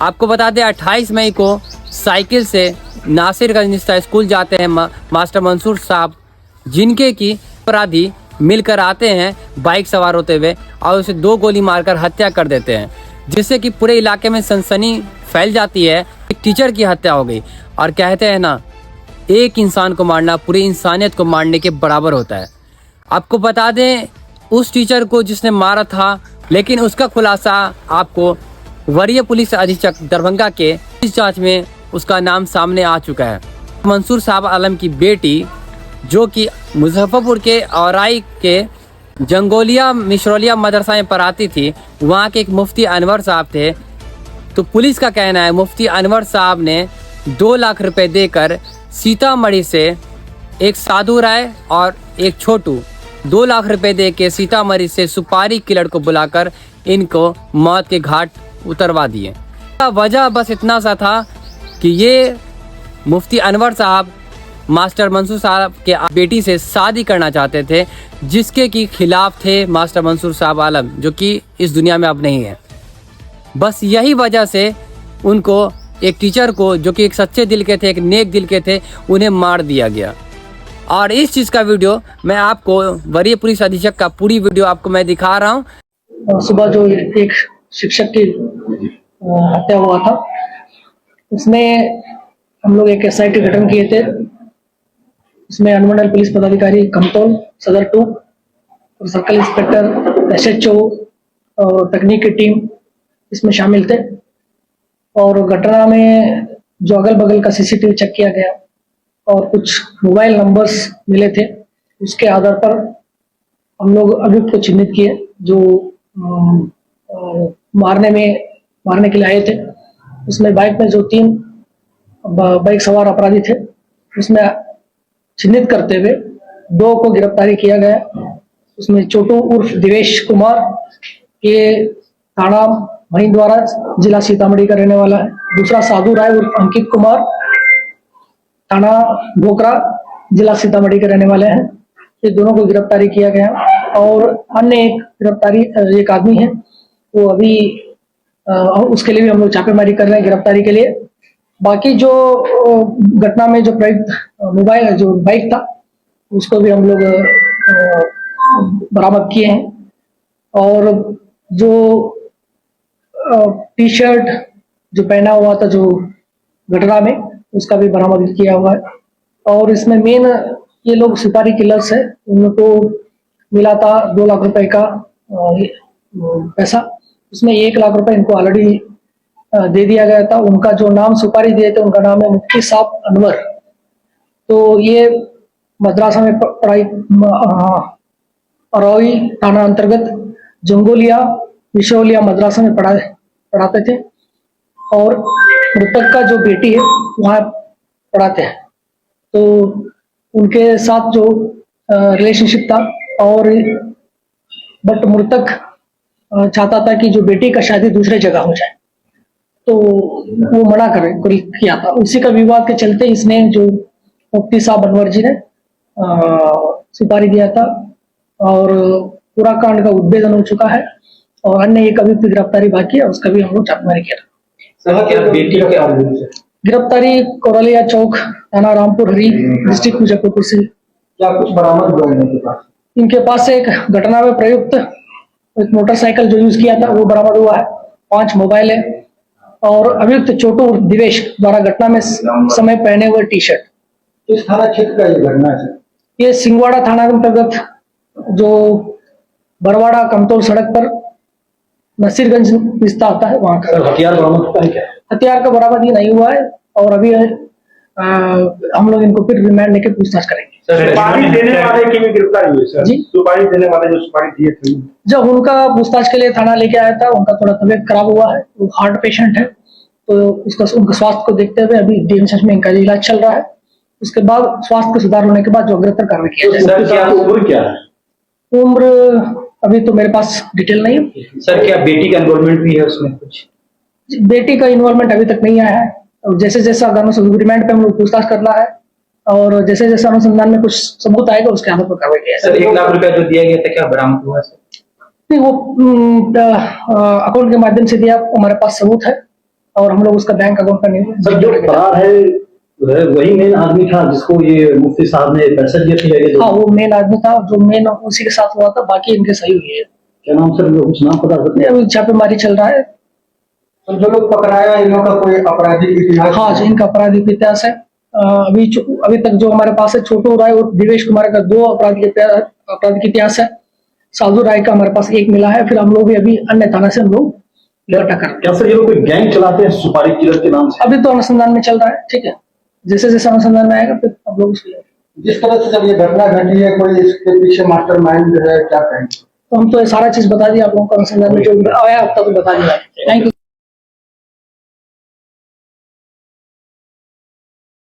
आपको बता दें 28 मई को साइकिल से नासिरगंज स्कूल जाते हैं मास्टर मंसूर साहब, जिनके की अपराधी मिलकर आते हैं बाइक सवार होते हुए और उसे 2 गोली मारकर हत्या कर देते हैं, जिससे कि पूरे इलाके में सनसनी फैल जाती है। एक टीचर की हत्या हो गई और कहते हैं ना, एक इंसान को मारना पूरी इंसानियत को मारने के बराबर होता है। आपको बता दें उस टीचर को जिसने मारा था, लेकिन उसका खुलासा आपको वरीय पुलिस अधीक्षक दरभंगा के इस जांच में उसका नाम सामने आ चुका है। मंसूर साहब आलम की बेटी, जो कि मुजफ्फरपुर के औराई के जंगोलिया मिश्रौलिया मदरसा में पढ़ाती थी, वहाँ के एक मुफ्ती अनवर साहब थे। तो पुलिस का कहना है मुफ्ती अनवर साहब ने 2 लाख रुपए देकर सीतामढ़ी से एक साधु राय और एक छोटू 2 लाख रुपए दे के सीतामढ़ी से सुपारी किलर को बुलाकर इनको मौत के घाट उतरवा दिए। वजह बस इतना सा था कि ये मुफ्ती अनवर साहब मास्टर मंसूर साहब के बेटी से शादी करना चाहते थे, जिसके की खिलाफ थे मास्टर मंसूर साहब आलम, जो कि इस दुनिया में अब नहीं है। बस यही वजह से उनको, एक टीचर को जो कि एक सच्चे दिल के थे, एक नेक दिल के थे, उन्हें मार दिया गया। और इस चीज़ का वीडियो मैं आपको, वरीय पुलिस अधीक्षक का पूरी वीडियो आपको मैं दिखा रहा हूँ। सुबह जो एक शिक्षक की हत्या हुआ था, उसमें हम लोग एक SIT गठन किए थे। इसमें अनुमंडल पुलिस पदाधिकारी कमतौल सदर 2 और सर्कल इंस्पेक्टर SHO और तकनीक की टीम इसमें शामिल थे। और घटना में जो अगल बगल का CCTV चेक किया गया और कुछ मोबाइल नंबर्स मिले थे, उसके आधार पर हम लोग अभियुक्त को चिन्हित किए, जो मारने के लिए आए थे। उसमें बाइक में जो 3 बाइक सवार अपराधी थे, उसमें चिन्हित करते हुए 2 को गिरफ्तारी किया गया। उसमें छोटू उर्फ दिवेश कुमार, ये थाना महिंद्वारा जिला सीतामढ़ी का रहने वाला है। दूसरा साधु राय उर्फ अंकित कुमार, थाना भोकरा जिला सीतामढ़ी के रहने वाले हैं। ये दोनों को गिरफ्तारी किया गया। और अन्य एक आदमी है, वो अभी उसके लिए भी हम लोग छापेमारी कर रहे हैं गिरफ्तारी के लिए। बाकी जो घटना में जो प्रयुक्त जो बाइक था, उसको भी हम लोग बरामद किए हैं। और जो टी-शर्ट जो पहना हुआ था जो घटना में, उसका भी बरामद किया हुआ है। और इसमें मेन ये लोग सुपारी किलर्स है, उनको मिला था 2 लाख रुपए का पैसा। उसमें 1 लाख रुपए इनको ऑलरेडी दे दिया गया था। उनका जो नाम सुपारी दिए थे, उनका नाम है मुफ्ती साहब अनवर। तो ये मद्रासा में पढ़ाई, औराई थाना अंतर्गत जंगोलिया मिश्रौलिया मद्रासा में पढ़ाते थे। और मृतक का जो बेटी है वहाँ पढ़ाते हैं। तो उनके साथ जो रिलेशनशिप था, और बट मृतक चाहता था कि जो बेटी का शादी दूसरे जगह हो जाए, तो वो मना किया था। उसी का विवाद के चलते इसने जो मुफ्ती साहब अनवर जी ने सुपारी दिया था। और पूरा कांड का उद्भेदन हो चुका है और अन्य एक अभियुक्त गिरफ्तारी बाकी है, उसका भी हम लोग छापेमारी किया। गिरफ्तारी कोरलिया चौक, थाना रामपुर हरी, डिस्ट्रिक्ट मुजफ्फरपुर से। क्या कुछ बरामद हुआ इनके पास? इनके पास एक घटना में प्रयुक्त एक मोटरसाइकिल जो यूज किया था वो बरामद हुआ है, 5 मोबाइल है। और अभियुक्त छोटू दिवेश द्वारा घटना में समय पहने हुए टी-शर्ट। किस थाना क्षेत्र का ये घटना है? ये सिंगवाड़ा थाना अंतर्गत जो बरवाड़ा कमतौल सड़क पर नसीरगंज रिश्ता आता है, वहाँ का। हथियार बरामद हुआ है क्या? हथियार का बरामद ये नहीं हुआ है और अभी हम लोग इनको फिर रिमांड लेके पूछताछ करेंगे। सुपारी देने वाले की भी गिरफ्तारी हुई सर? जी, सुपारी देने वाले जो सुपारी दिए थे, जब उनका पूछताछ के लिए थाना लेके आया था, उनका थोड़ा तबीयत खराब हुआ है, वो हार्ट पेशेंट है, तो उनके स्वास्थ्य को देखते हुए अभी DMCH में इनका इलाज चल रहा है। उसके बाद स्वास्थ्य को सुधार होने के बाद जो अग्रतर कार्रवाई किया जाएगा। क्या उम्र क्या है? उम्र अभी तो मेरे पास डिटेल नहीं है सर। क्या बेटी का इन्वॉल्वमेंट भी है उसमें कुछ? बेटी का इन्वॉल्वमेंट अभी तक नहीं आया है। जैसे जैसा रिमांड पे हम लोग पूछताछ करना है और जैसे जैसे अनुसंधान में कुछ सबूत आएगा उसके आधार पर कार्रवाई किया जाएगा। सर 1 लाख रुपया जो दिया गया था, क्या बरामद हुआ सर? नहीं, वो अकाउंट के माध्यम से दिया, हमारे पास सबूत है और हम लोग उसका बैंक अकाउंट का नहीं सर जो फरार है वही मेन आदमी था जिसको ये मुफ्ती साहब ने पैसे दिए थे? हाँ, वो मेन आदमी था जो मेन उसी के साथ हुआ था, बाकी इनके सही हुई है। क्या नाम सर, कुछ नाम पता सकते हैं? अभी छापेमारी चल रहा है। तो जो लोग पकड़ाया इन लोगों का कोई आपराधिक इतिहास? हाँ जी, इनका आपराधिक इतिहास है। अभी तक जो हमारे पास है, छोटू राय और दिवेश कुमार का 2 आपराधिक इतिहास है। साधु राय का हमारे पास 1 मिला है। फिर हम लोग भी अभी अन्य थाना से हम लोग इकट्ठा कर रहे हैं। क्या सर ये लोग कोई गैंग चलाते हैं सुपारी किलर के नाम से? अभी तो अनुसंधान में चल रहा है, ठीक है। जैसे जैसे अनुसंधान में आएगा फिर हम लोग उसको, जिस तरह से जब ये घटना घटी है, कोई इसके पीछे मास्टरमाइंड है, क्या कहेंगे? तो हम तो ये सारा चीज बता दिया आप लोगों को, अनुसंधान में जो आया अब तक बता दिया। Thank you.